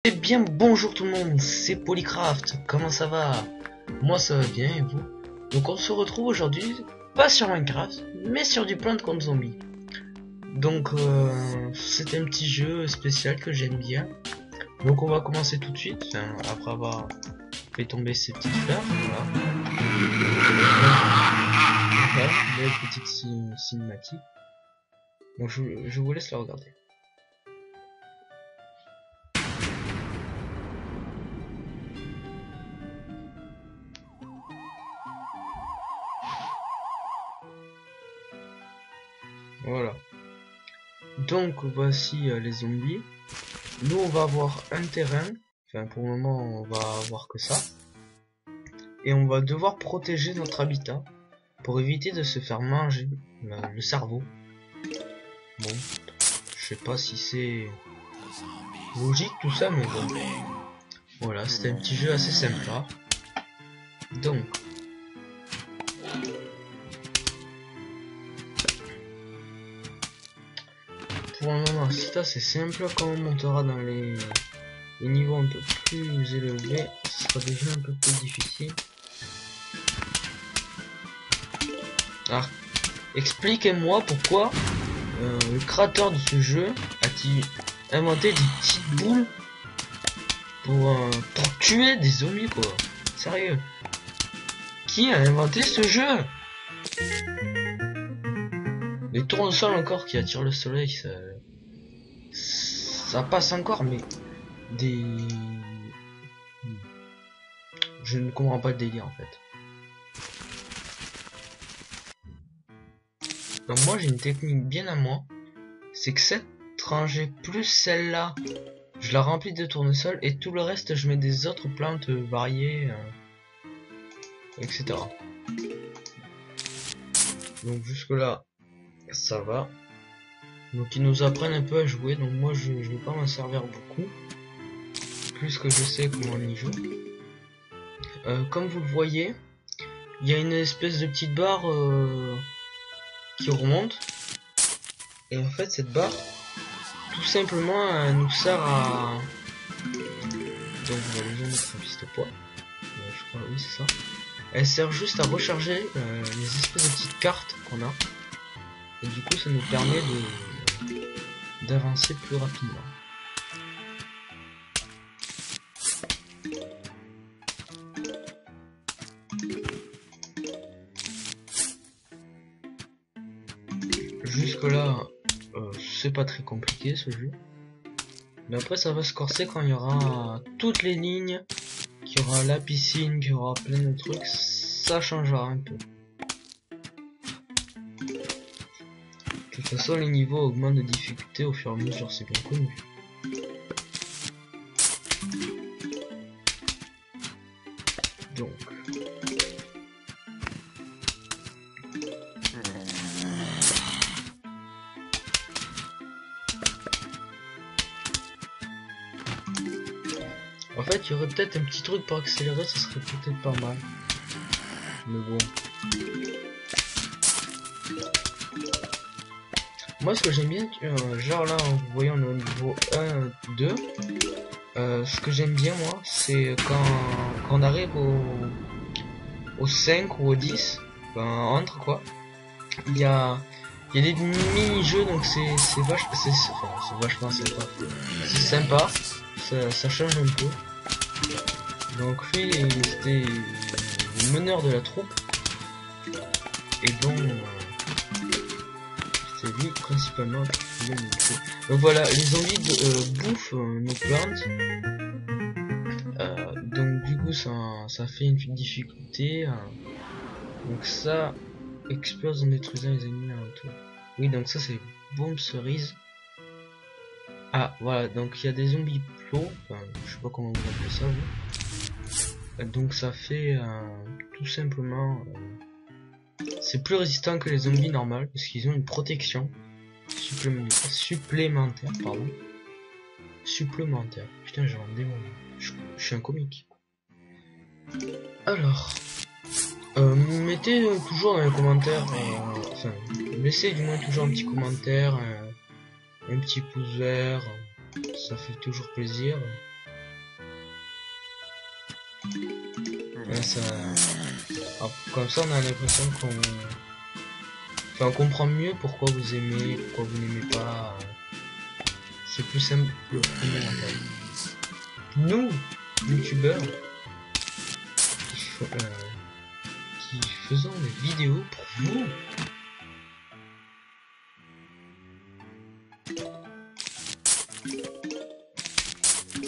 Eh bien bonjour tout le monde, c'est Polycraft, comment ça va? Moi ça va bien et vous? Donc on se retrouve aujourd'hui, pas sur Minecraft, mais sur du Plants contre Zombies. Donc c'est un petit jeu spécial que j'aime bien. Donc on va commencer tout de suite, après avoir fait tomber ces petites fleurs, voilà. Voilà, belle petite cinématique. Donc je vous laisse la regarder. Voilà. Donc voici les zombies. Nous on va avoir un terrain. Enfin pour le moment on va avoir que ça. Et on va devoir protéger notre habitat pour éviter de se faire manger le cerveau. Bon, je sais pas si c'est logique tout ça, mais bon. Voilà, c'était un petit jeu assez sympa. Donc, pour le moment, c'est assez simple. Quand on montera dans les niveaux un peu plus élevés, ce sera déjà un peu plus difficile. Alors, expliquez-moi pourquoi le créateur de ce jeu a-t-il inventé des petites boules pour tuer des zombies, quoi. Sérieux. Qui a inventé ce jeu? Les tournesols encore qui attirent le soleil, ça passe encore, mais des... Je ne comprends pas le délire en fait. Donc moi j'ai une technique bien à moi, c'est que cette rangée plus celle-là, je la remplis de tournesol et tout le reste je mets des autres plantes variées, etc. Donc jusque là ça va. Donc ils nous apprennent un peu à jouer, donc moi je vais pas m'en servir beaucoup, plus que je sais comment on y joue. Comme vous le voyez, il y a une espèce de petite barre qui remonte, et en fait cette barre tout simplement elle nous sert à... Donc on va déjà mettre un piste poids, je crois, oui c'est ça. Elle sert juste à recharger les espèces de petites cartes qu'on a, et du coup ça nous permet d'avancer plus rapidement. Jusque là c'est pas très compliqué ce jeu, mais après ça va se corser quand il y aura toutes les lignes, qu'il y aura la piscine, qu'il y aura plein de trucs, ça changera un peu. De toute façon les niveaux augmentent de difficulté au fur et à mesure, c'est bien connu. Donc en fait il y aurait peut-être un petit truc pour accélérer, ça serait peut-être pas mal. Mais bon. Moi ce que j'aime bien, genre là vous voyez on est au niveau 1, 2. Ce que j'aime bien moi, c'est quand on arrive au 5 ou au 10, ben, entre quoi, il y a des mini-jeux, donc c'est vachement sympa. C'est sympa, ça change un peu. Donc lui, c'était le meneur de la troupe. Et donc, c'est lui principalement qui faisait le truc. Donc voilà, les zombies bouffent nos plantes. Donc du coup, ça fait une difficulté. Donc ça explose en détruisant les ennemis autour. Oui, donc ça c'est bombe cerise. Ah voilà, donc il y a des zombies plots, enfin, je sais pas comment vous appelez ça vous. Donc ça fait tout simplement c'est plus résistant que les zombies normales parce qu'ils ont une protection supplémentaire, pardon. Supplémentaire. Putain, j'ai un démon. Je suis un comique. Alors mettez toujours dans les commentaires, enfin laissez du moins toujours un petit commentaire, un petit pouce vert, ça fait toujours plaisir. Ça... Alors, comme ça on a l'impression on comprend mieux pourquoi vous aimez, pourquoi vous n'aimez pas. C'est plus simple pour nous en fait. Nous, youtubeurs, qui faisons des vidéos pour vous.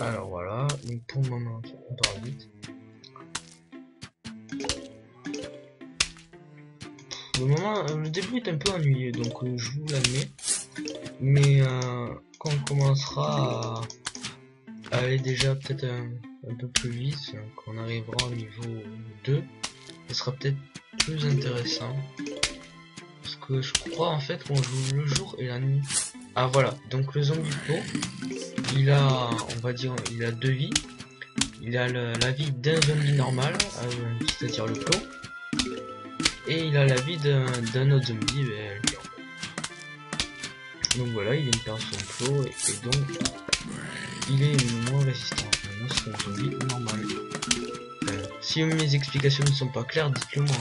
Alors voilà, donc pour le moment on part vite. Le début est un peu ennuyeux, donc je vous l'admets. Mais quand on commencera à aller déjà peut-être un peu plus vite, quand on arrivera au niveau 2, ce sera peut-être plus intéressant. Parce que je crois en fait qu'on joue le jour et la nuit. Ah voilà, donc le zombie pro, il a, on va dire, il a deux vies. Il a la vie d'un zombie normal, c'est-à-dire le plot. Et il a la vie d'un autre zombie, le lion. Donc voilà, il vient de perdre son plot et donc il est moins résistant. Maintenant c'est un zombie normal. Si mes explications ne sont pas claires, dites-le moi.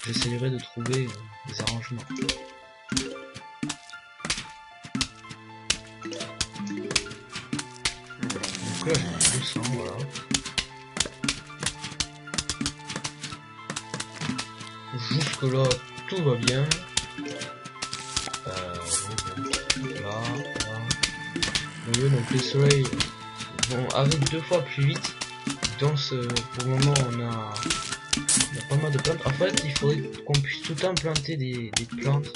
J'essayerai de trouver des arrangements. Donc là je descends, voilà. Jusque là tout va bien. Là. Vous voyez, donc les soleils vont arriver 2 fois plus vite. Pour le moment on a pas mal de plantes. En fait il faudrait qu'on puisse tout le temps planter des plantes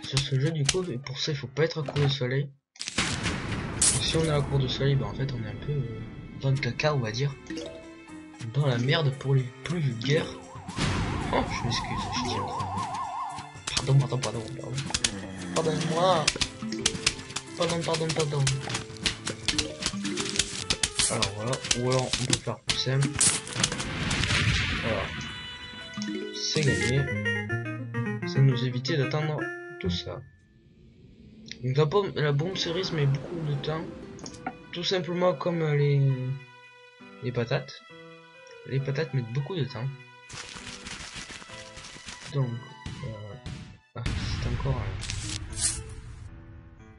sur ce jeu du coup, et pour ça il faut pas être à court de soleil. Donc, si on est à court de soleil, ben en fait on est un peu dans le caca, on va dire. Dans la merde pour les plus vulgaires. Oh, je m'excuse, je dis pardon. Pardonne-moi. Pardon. Alors voilà, ou alors on peut faire plus simple. Voilà. C'est gagné. Ça nous éviter d'attendre tout ça. Donc la bombe cerise met beaucoup de temps. Tout simplement comme les patates. Les patates mettent beaucoup de temps. Donc, c'est encore...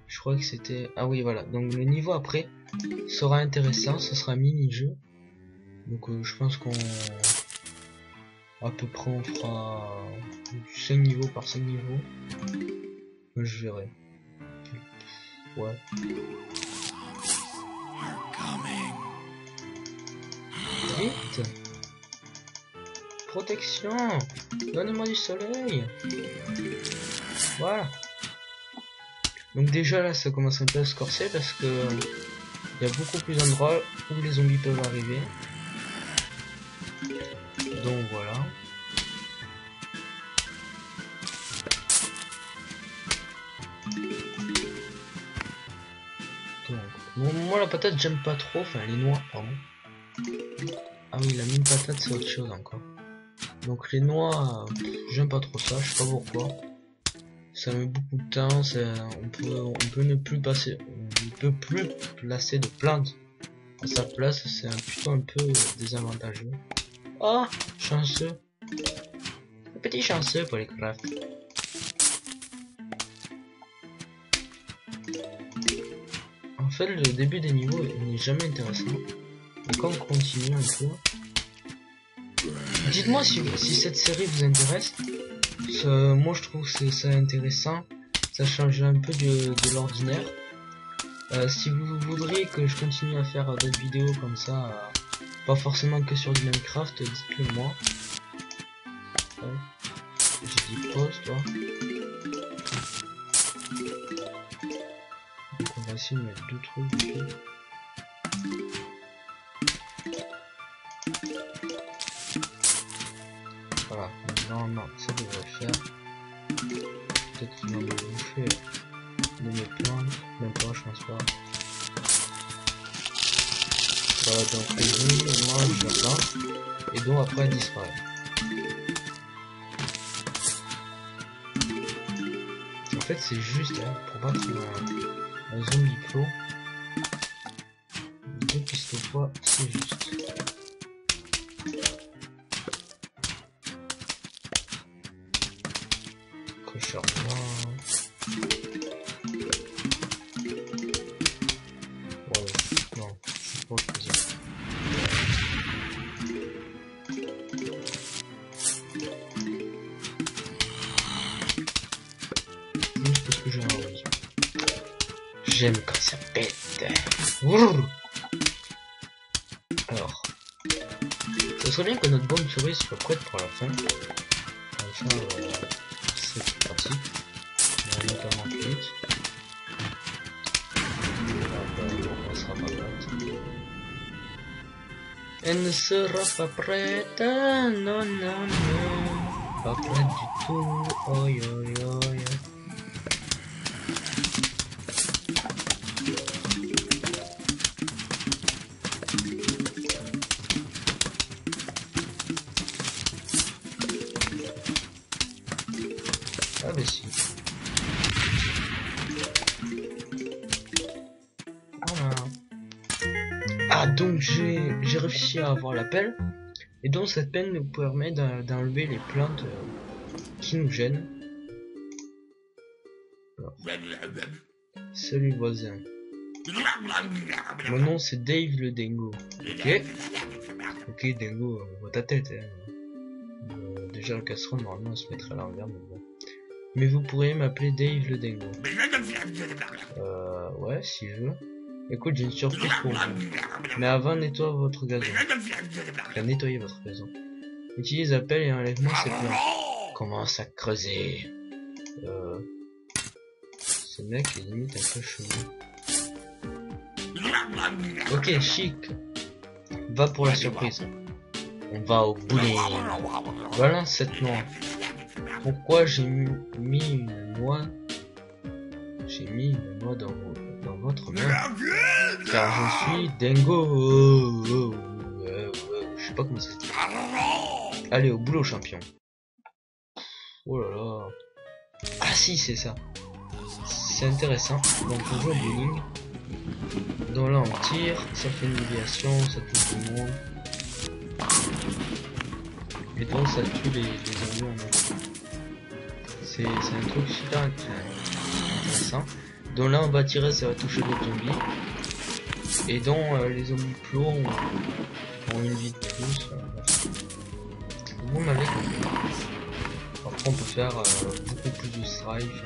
je crois que c'était... Ah oui, voilà. Donc le niveau après sera intéressant. Ce sera un mini-jeu. Donc je pense qu'on... à peu près on fera 5 niveaux par 5 niveaux. Je verrai. Ouais. Vite. Protection. Donnez-moi du soleil. Voilà. Donc déjà là ça commence un peu à se corser parce que il y a beaucoup plus d'endroits où les zombies peuvent arriver. Donc voilà. Donc, bon, moi la patate j'aime pas trop, enfin les noix pardon. Ah oui, la mine patate c'est autre chose encore. Donc les noix, j'aime pas trop ça, je sais pas pourquoi. Ça met beaucoup de temps, on peut ne plus passer, on ne peut plus placer de plantes à sa place, c'est plutôt un peu désavantageux. Oh, chanceux. Un petit chanceux pour les crafts. En fait, le début des niveaux n'est jamais intéressant. Et quand on continue un peu... Dites-moi si cette série vous intéresse. Moi je trouve que c'est intéressant. Ça change un peu de l'ordinaire. Si vous voudriez que je continue à faire d'autres vidéos comme ça, pas forcément que sur du Minecraft, dites-le moi. J'ai dit pause, toi. Donc on va essayer de mettre 2 trucs ici. Voilà, non, ça devrait le faire. Peut-être qu'il va me bouffer de mes plantes, même pas, je pense pas. Voilà, donc les zombies mangent la plante, et donc après elle disparaît. En fait, c'est juste pour battre un zombie pro. 2 pistolets fois c'est juste. Cocheur noir. Ouais, non, c'est pas autre chose. Juste parce que j'ai un rose. J'aime quand ça pète. Alors, ça serait bien que notre bombe souris soit prête pour la fin. Comme ça, c'est parti. On va notamment plus vite. On sera pas prête. Elle ne sera pas prête. Non, non, non. Pas prête du tout. Oi, oi, oi. Ah bah si. Voilà. Ah donc j'ai réussi à avoir la pelle. Et donc cette pelle nous permet d'enlever les plantes qui nous gênent. Alors. Salut voisin. Mon nom c'est Dave le Dingo. Ok. Ok Dingo, on voit ta tête. Hein. Déjà le casseron normalement on se mettrait à l'envers mais bon. Mais vous pourriez m'appeler Dave le Dingo. Ouais, si je veux. Écoute, j'ai une surprise pour vous. Mais avant, nettoie votre gazon. Enfin, nettoyez votre gazon. Utilise la pelle et enlève-moi ces plantes. Commence à creuser. Ce mec est limite un peu chelou. Ok, chic. Va pour la surprise. On va au bowling. Voilà cette noix. Pourquoi j'ai mis une noix? J'ai mis une noix dans votre main. Car je suis Dingo. Je sais pas comment ça se dit. Allez, au boulot, champion. Oh là là. Ah si, c'est ça. C'est intéressant. Donc on joue au bowling. Donc là on tire, ça fait une déviation, ça tue tout le monde. Et donc ça tue les zombies en même. C'est un truc super intéressant. Donc là on va tirer, ça va toucher les zombies. Et donc les zombies plots ont une vie de plus. Bon, on avait compris. Après on peut faire beaucoup plus de strike.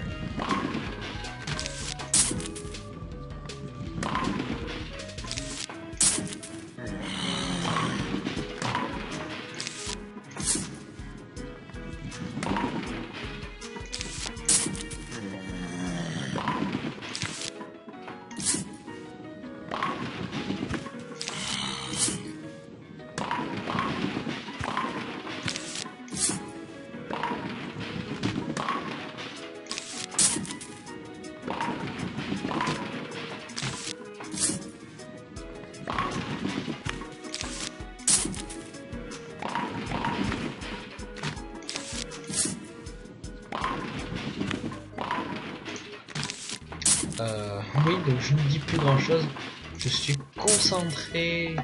Oui, donc je ne dis plus grand chose. Je suis concentré.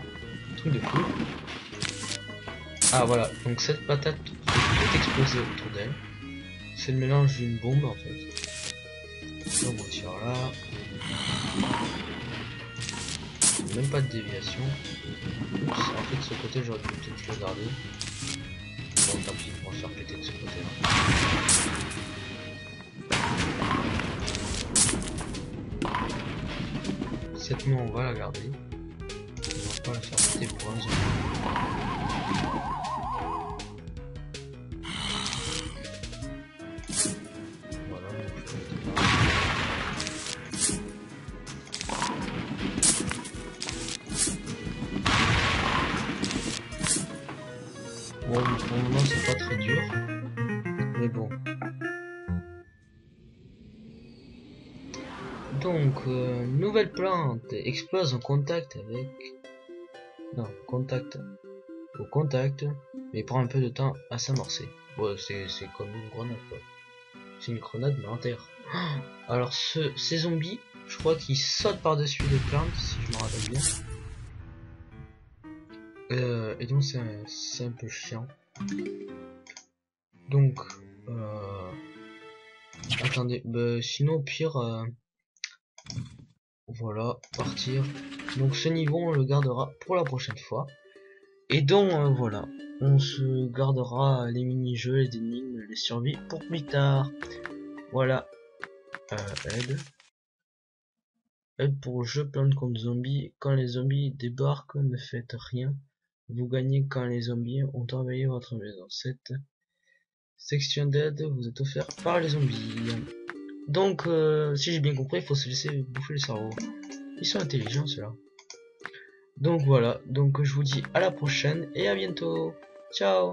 Truc de fou. Ah voilà, donc cette patate fait tout exploser autour d'elle. C'est le mélange d'une bombe en fait. Donc on tire là. Même pas de déviation. Oups, en fait ce côté j'aurais dû peut-être le garder. Bon tant pis, on va faire péter de ce côté là. Cette main on va la garder. On va pas la faire péter pour un zombie. Voilà, bon, pour le moment c'est pas très dur. Mais bon. Donc, nouvelle plante explose en contact avec... Non, contact. Au contact, mais prend un peu de temps à s'amorcer. Ouais, c'est comme une grenade quoi. C'est une grenade mais en terre. Alors ces zombies, je crois qu'ils sautent par-dessus les plantes, si je me rappelle bien. Et donc c'est un peu chiant. Donc attendez, bah, sinon au pire voilà, partir. Donc ce niveau on le gardera pour la prochaine fois. Et donc voilà, on se gardera les mini-jeux, les énigmes, les survies pour plus tard. Voilà, aide. Aide pour jeu plante contre zombies. Quand les zombies débarquent, ne faites rien. Vous gagnez quand les zombies ont envahi votre maison. Cette section d'aide vous est offerte par les zombies. Donc, si j'ai bien compris, il faut se laisser bouffer le cerveau. Ils sont intelligents ceux-là. Donc voilà, donc je vous dis à la prochaine et à bientôt. Ciao.